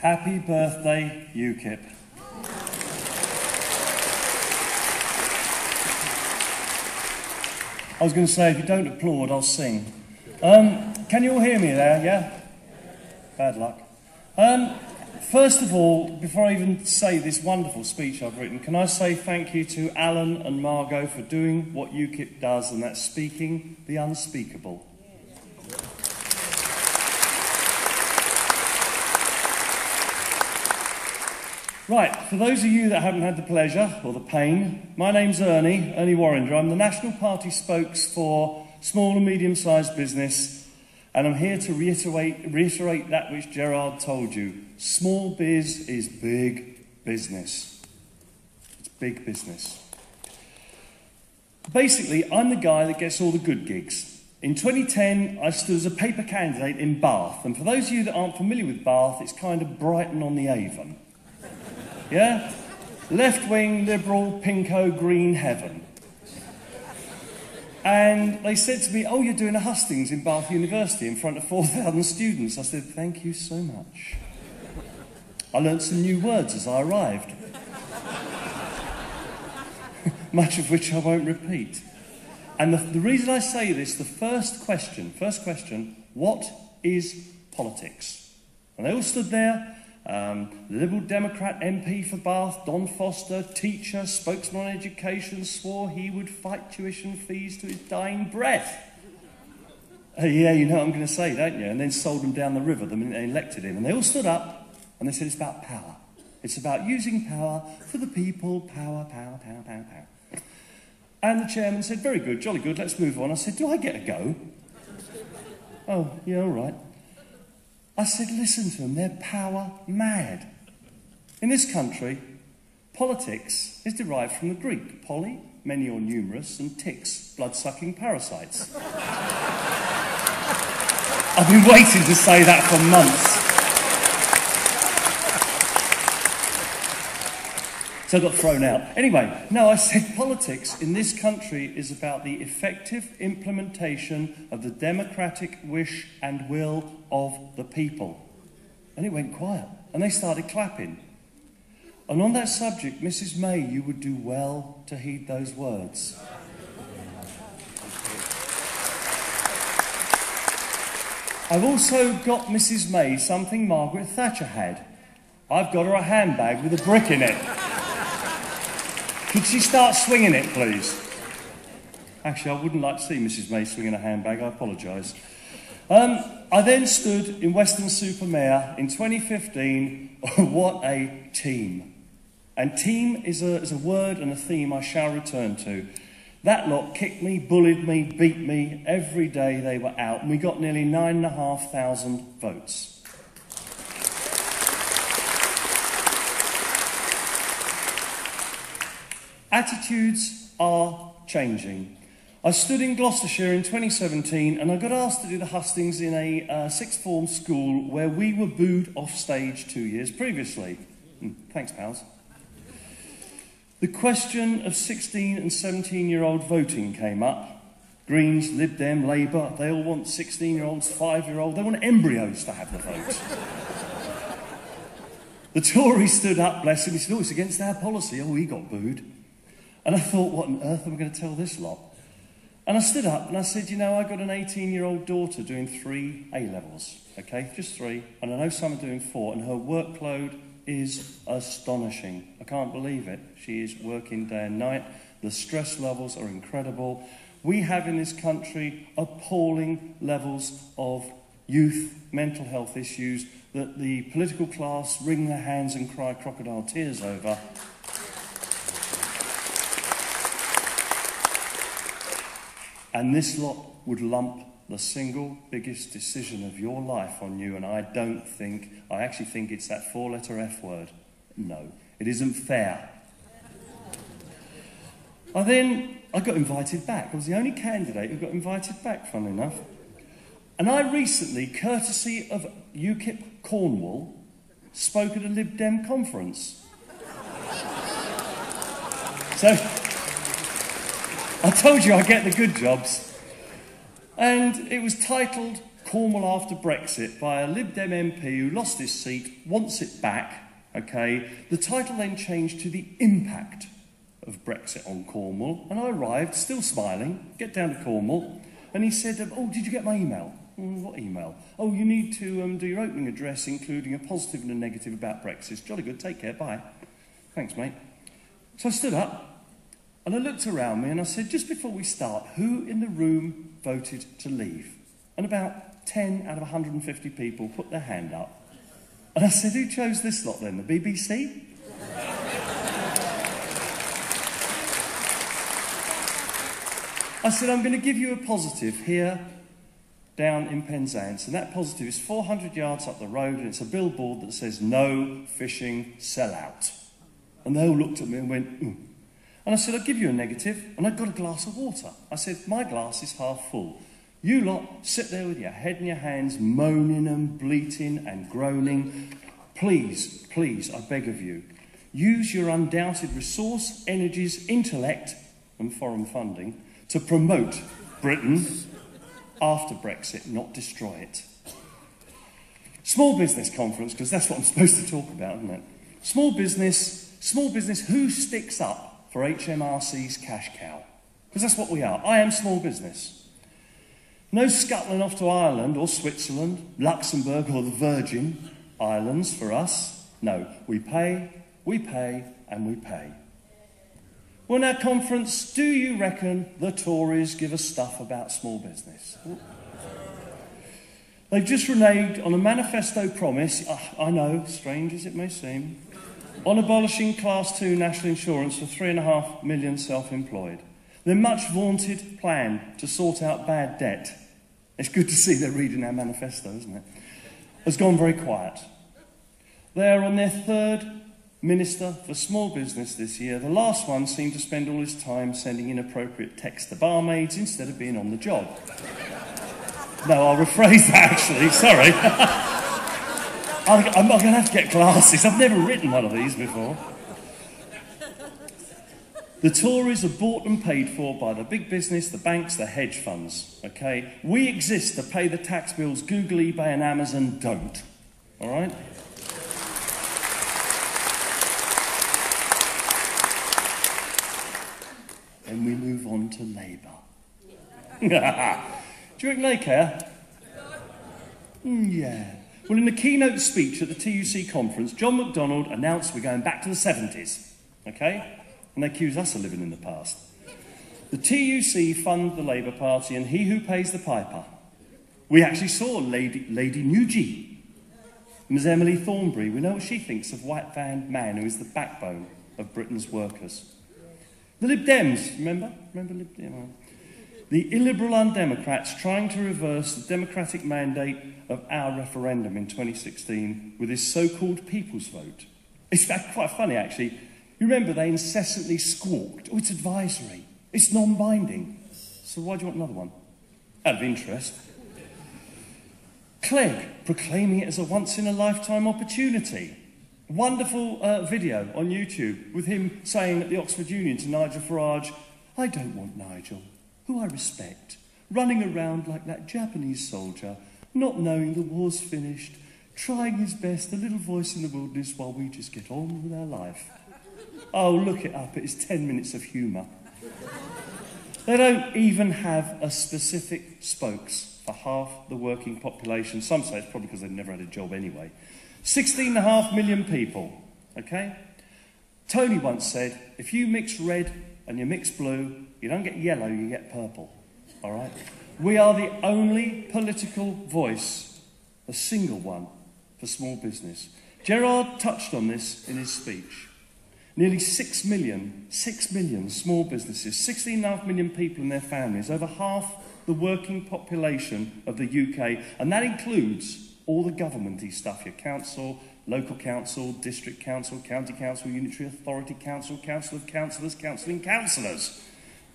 Happy birthday, UKIP. I was going to say, if you don't applaud, I'll sing. Can you all hear me there, yeah? Bad luck. First of all, before I even say this wonderful speech I've written, can I say thank you to Alan and Margot for doing what UKIP does, and that's speaking the unspeakable. Right, for those of you that haven't had the pleasure or the pain, my name's Ernie Warrender. I'm the National Party spokes for small and medium-sized business, and I'm here to reiterate that which Gerard told you. Small biz is big business. It's big business. Basically, I'm the guy that gets all the good gigs. In 2010, I stood as a paper candidate in Bath, and for those of you that aren't familiar with Bath, it's kind of Brighton-on-the-Avon. Yeah? Left-wing, liberal, pinko, green heaven. And they said to me, oh, you're doing a hustings in Bath University in front of 4,000 students. I said, thank you so much. I learnt some new words as I arrived. Much of which I won't repeat. And the reason I say this, the first question, what is politics? And they all stood there. The Liberal Democrat MP for Bath, Don Foster, teacher, spokesman on education, swore he would fight tuition fees to his dying breath. Yeah, you know what I'm going to say, don't you? And then sold them down the river the minute they elected him. And they all stood up and they said it's about power. It's about using power for the people. Power, power, power, power, power. And the chairman said, very good, jolly good, let's move on. I said, do I get a go? Oh, yeah, all right. I said, listen to them, they're power mad. In this country, politics is derived from the Greek, poly, many or numerous, and ticks, blood-sucking parasites. I've been waiting to say that for months. So I got thrown out. Anyway, no, I said politics in this country is about the effective implementation of the democratic wish and will of the people. And it went quiet, and they started clapping. And on that subject, Mrs. May, you would do well to heed those words. I've also got Mrs. May something Margaret Thatcher had. I've got her a handbag with a brick in it. Could she start swinging it, please? Actually, I wouldn't like to see Mrs. May swinging a handbag, I apologise. I then stood in Weston-super-Mare in 2015. What a team. And team is a word and a theme I shall return to. That lot kicked me, bullied me, beat me every day they were out, and we got nearly 9,500 votes. Attitudes are changing. I stood in Gloucestershire in 2017 and I got asked to do the hustings in a sixth form school where we were booed off stage 2 years previously. Thanks, pals. The question of 16 and 17-year-old voting came up. Greens, Lib Dem, Labour, they all want 16-year-olds, 5-year-olds, they want embryos to have the vote. The Tories stood up, bless him, he said, oh, it's against our policy. Oh, he got booed. And I thought, what on earth am I going to tell this lot? And I stood up and I said, you know, I've got an 18-year-old daughter doing 3 A-levels, okay, just 3, and I know some are doing 4, and her workload is astonishing. I can't believe it. She is working day and night. The stress levels are incredible. We have in this country appalling levels of youth mental health issues that the political class wring their hands and cry crocodile tears over. And this lot would lump the single biggest decision of your life on you, and I actually think it's that 4-letter F word. No, it isn't fair. I got invited back. I was the only candidate who got invited back, funnily enough. And I recently, courtesy of UKIP Cornwall, spoke at a Lib Dem conference. So, I told you I get the good jobs. And it was titled Cornwall after Brexit by a Lib Dem MP who lost his seat, wants it back, okay? The title then changed to The Impact of Brexit on Cornwall, and I arrived, still smiling, get down to Cornwall, and he said, oh, did you get my email? What email? Oh, you need to do your opening address, including a positive and a negative about Brexit. Jolly good, take care, bye. Thanks, mate. So I stood up, and I looked around me, and I said, just before we start, who in the room voted to leave? And about 10 out of 150 people put their hand up. And I said, who chose this lot then, the BBC? I said, I'm going to give you a positive here down in Penzance, and that positive is 400 yards up the road, and it's a billboard that says, no fishing sellout. And they all looked at me and went, ooh. And I said, I'll give you a negative, and I got a glass of water. I said, my glass is half full. You lot sit there with your head in your hands, moaning and bleating and groaning. Please, please, I beg of you, use your undoubted resource, energies, intellect, and foreign funding to promote Britain after Brexit, not destroy it. Small business conference, because that's what I'm supposed to talk about, isn't it? Small business, who sticks up for HMRC's cash cow? Because that's what we are. I am small business. No scuttling off to Ireland or Switzerland, Luxembourg or the Virgin Islands for us. No, we pay, and we pay. Well, now, conference, do you reckon the Tories give a stuff about small business? They've just reneged on a manifesto promise, I know, strange as it may seem, on abolishing Class 2 national insurance for 3.5 million self-employed. Their much vaunted plan to sort out bad debt, it's good to see they're reading our manifesto, isn't it, has gone very quiet. They are on their third Minister for Small Business this year. The last one seemed to spend all his time sending inappropriate texts to barmaids instead of being on the job. No, I'll rephrase that actually, sorry. I'm not going to have to get glasses. I've never written one of these before. The Tories are bought and paid for by the big business, the banks, the hedge funds, okay? We exist to pay the tax bills Google, eBay and Amazon don't, all right? Then we move on to Labour. Do you reckon they care? Yeah. Well, in the keynote speech at the TUC conference, John McDonnell announced we're going back to the 70s, okay? And they accuse us of living in the past. The TUC fund the Labour Party, and he who pays the piper. We actually saw Lady Nugee, Ms Emily Thornberry. We know what she thinks of White Van Man, who is the backbone of Britain's workers. The Lib Dems, remember Lib Dems? The illiberal undemocrats trying to reverse the democratic mandate of our referendum in 2016 with this so-called people's vote. It's quite funny, actually. You remember they incessantly squawked, oh, it's advisory, it's non-binding. So why do you want another one? Out of interest. Clegg proclaiming it as a once-in-a-lifetime opportunity. Wonderful video on YouTube with him saying at the Oxford Union to Nigel Farage, I don't want Nigel, who I respect, running around like that Japanese soldier, not knowing the war's finished, trying his best, a little voice in the wilderness while we just get on with our life. Oh, look it up, it is 10 minutes of humour. They don't even have a specific spokes for half the working population. Some say it's probably because they've never had a job anyway. 16.5 million people, okay? Tony once said, if you mix red and you mix blue, you don't get yellow, you get purple, all right? We are the only political voice, a single one, for small business. Gerard touched on this in his speech. Nearly 6 million small businesses, 16.5 million people and their families, over half the working population of the UK, and that includes all the governmenty stuff, your council, local council, district council, county council, unitary authority council, council of councillors, counselling councillors,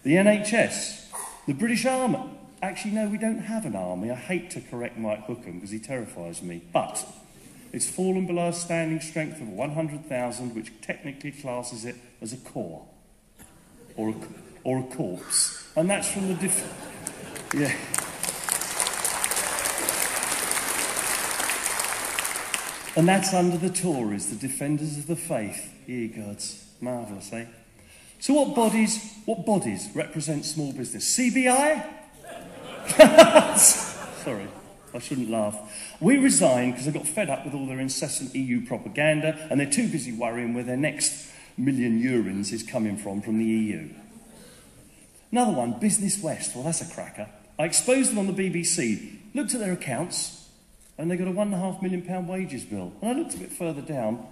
the NHS, the British Army. Actually, no, we don't have an army. I hate to correct Mike Hookham because he terrifies me, but it's fallen below a standing strength of 100,000, which technically classes it as a corps or a corpse, and that's from the yeah. And that's under the Tories, the defenders of the faith. Ye gods. Marvellous, eh? So what bodies represent small business? CBI? Sorry, I shouldn't laugh. We resigned because I got fed up with all their incessant EU propaganda, and they're too busy worrying where their next million urines is coming from the EU. Another one, Business West. Well, that's a cracker. I exposed them on the BBC, looked at their accounts, and they got a £1.5 million wages bill. And I looked a bit further down.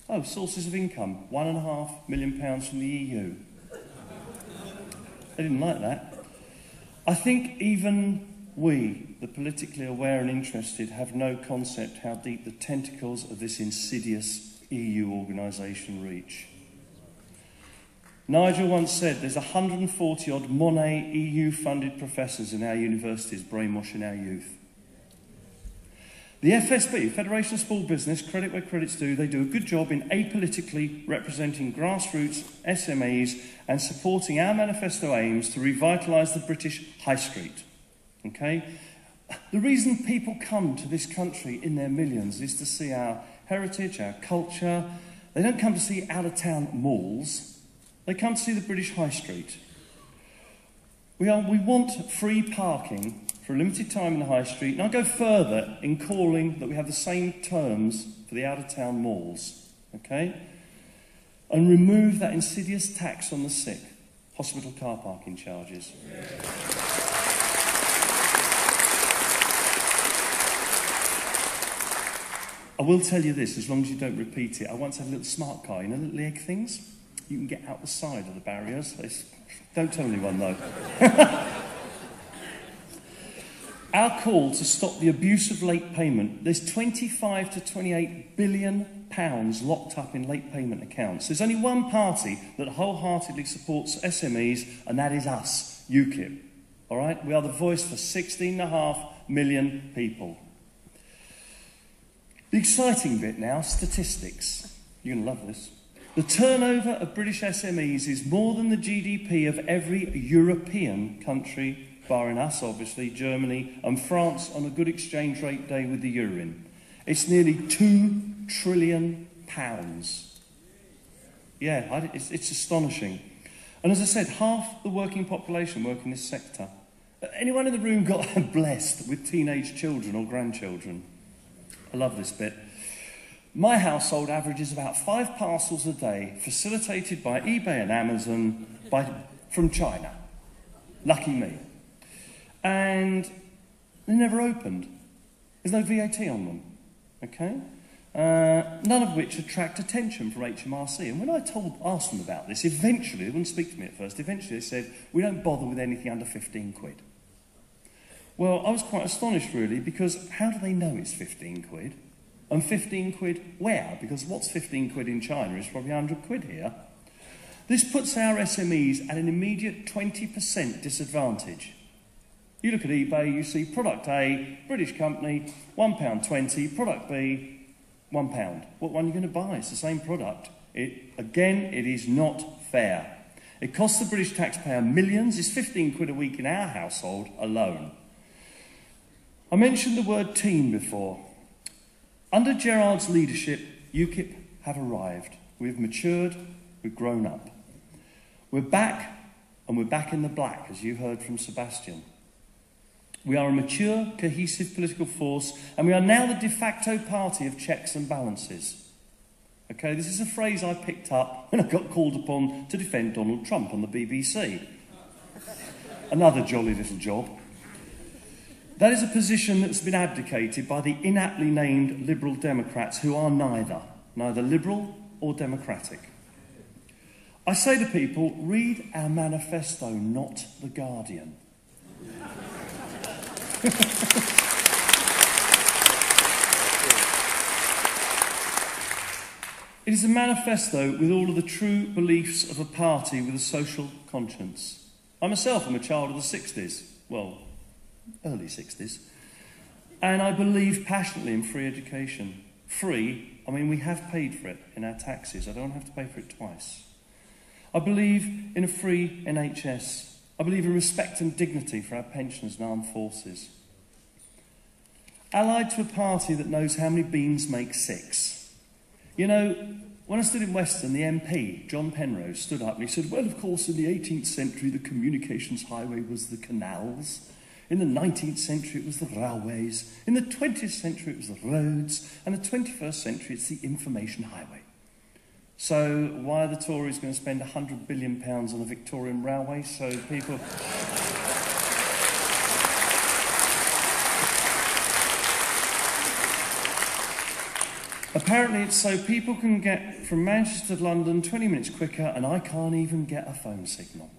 Oh, sources of income, £1.5 million from the EU. They didn't like that. I think even we, the politically aware and interested, have no concept how deep the tentacles of this insidious EU organisation reach. Nigel once said there's 140-odd Monet EU-funded professors in our universities brainwashing our youth. The FSB, Federation of Small Business, credit where credit's due, they do a good job in apolitically representing grassroots SMEs and supporting our manifesto aims to revitalise the British high street. Okay? The reason people come to this country in their millions is to see our heritage, our culture. They don't come to see out-of-town malls. They come to see the British high street. We want free parking for a limited time in the high street, and I'll go further in calling that we have the same terms for the out-of-town malls, okay? And remove that insidious tax on the sick, hospital car parking charges. I will tell you this, as long as you don't repeat it. I once had a little smart car, you know, little egg things? You can get out the side of the barriers. Don't tell anyone, though. Our call to stop the abuse of late payment. There's 25 to 28 billion pounds locked up in late payment accounts. There's only one party that wholeheartedly supports SMEs, and that is us, UKIP. All right? We are the voice for 16.5 million people. The exciting bit now, statistics. You're going to love this. The turnover of British SMEs is more than the GDP of every European country, barring us, obviously, Germany and France on a good exchange rate day with the euro in. It's nearly £2 trillion. Yeah, it's astonishing. And as I said, half the working population work in this sector. Anyone in the room got blessed with teenage children or grandchildren? I love this bit. My household averages about 5 parcels a day, facilitated by eBay and Amazon from China. Lucky me. And they're never opened. There's no VAT on them. Okay? None of which attract attention from HMRC. And when I asked them about this, eventually, they wouldn't speak to me at first, eventually they said, we don't bother with anything under 15 quid. Well, I was quite astonished, really, because how do they know it's 15 quid? And 15 quid where? Because what's 15 quid in China is probably 100 quid here. This puts our SMEs at an immediate 20% disadvantage. You look at eBay, you see product A, British company, £1.20, product B, £1. What one are you going to buy? It's the same product. Again, it is not fair. It costs the British taxpayer millions. It's 15 quid a week in our household alone. I mentioned the word team before. Under Gerard's leadership, UKIP have arrived. We've matured, we've grown up. We're back, and we're back in the black, as you heard from Sebastian. We are a mature, cohesive political force, and we are now the de facto party of checks and balances. Okay, this is a phrase I picked up when I got called upon to defend Donald Trump on the BBC. Another jolly little job. That is a position that's been abdicated by the inaptly named Liberal Democrats, who are neither liberal or democratic. I say to people, read our manifesto, not The Guardian. It is a manifesto with all of the true beliefs of a party with a social conscience. I myself am a child of the 60s. Well, early 60s. And I believe passionately in free education. Free, I mean, we have paid for it in our taxes. I don't have to pay for it twice. I believe in a free NHS. I believe in respect and dignity for our pensioners and armed forces. allied to a party that knows how many beans make six. You know, when I stood in Weston, the MP, John Penrose, stood up and he said, well, of course, in the 18th century, the communications highway was the canals. In the 19th century, it was the railways. In the 20th century, it was the roads. And the 21st century, it's the information highway. So why are the Tories going to spend £100 billion on a Victorian railway? So people... Apparently it's so people can get from Manchester to London 20 minutes quicker and I can't even get a phone signal.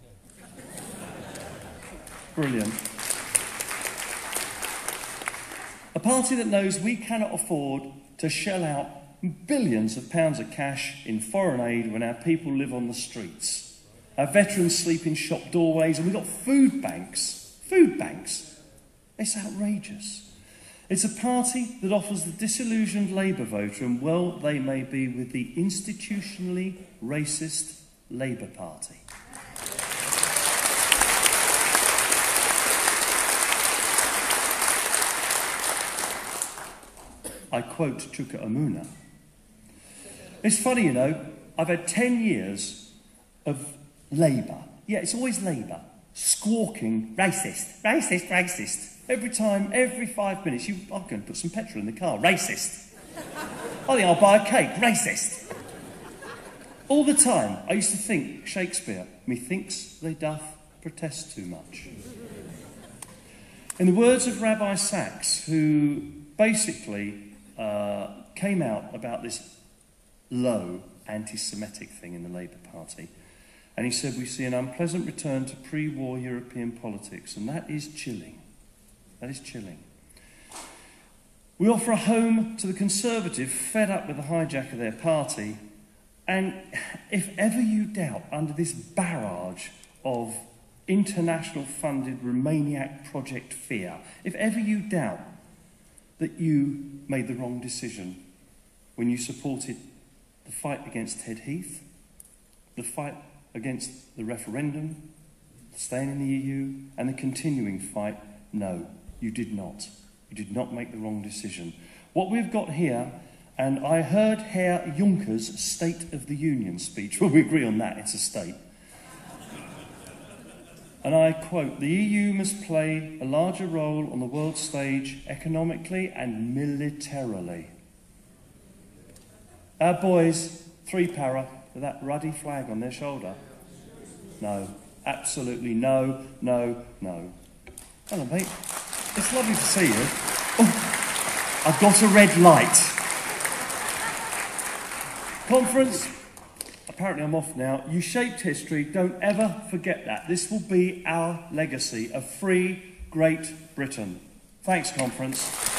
Brilliant. A party that knows we cannot afford to shell out billions of pounds of cash in foreign aid when our people live on the streets. Our veterans sleep in shop doorways and we've got food banks. Food banks. It's outrageous. It's a party that offers the disillusioned Labour voter, and well they may be, with the institutionally racist Labour Party. I quote Chuka Amuna. It's funny, you know, I've had 10 years of Labour. Yeah, it's always Labour. Squawking, racist, racist, racist. Every time, every 5 minutes, I'm going to put some petrol in the car. Racist. I think I'll buy a cake. Racist. All the time, I used to think, Shakespeare, methinks they doth protest too much. In the words of Rabbi Sachs, who basically came out about this low anti-Semitic thing in the Labour Party, and he said, we see an unpleasant return to pre-war European politics, and that is chilling. That is chilling. We offer a home to the Conservative, fed up with the hijack of their party, and if ever you doubt, under this barrage of international funded Romaniac Project Fear, if ever you doubt that you made the wrong decision when you supported the fight against Ted Heath, the fight against the referendum, staying in the EU, and the continuing fight, no, you did not. You did not make the wrong decision. What we've got here, and I heard Herr Juncker's State of the Union speech. Well, we agree on that, it's a state. And I quote, the EU must play a larger role on the world stage economically and militarily. Our boys, 3-para, with that ruddy flag on their shoulder. No, absolutely no, no, no. Hello, mate. It's lovely to see you. Oh, I've got a red light. Conference. Apparently I'm off now. You shaped history. Don't ever forget that. This will be our legacy, a free, great Britain. Thanks, conference.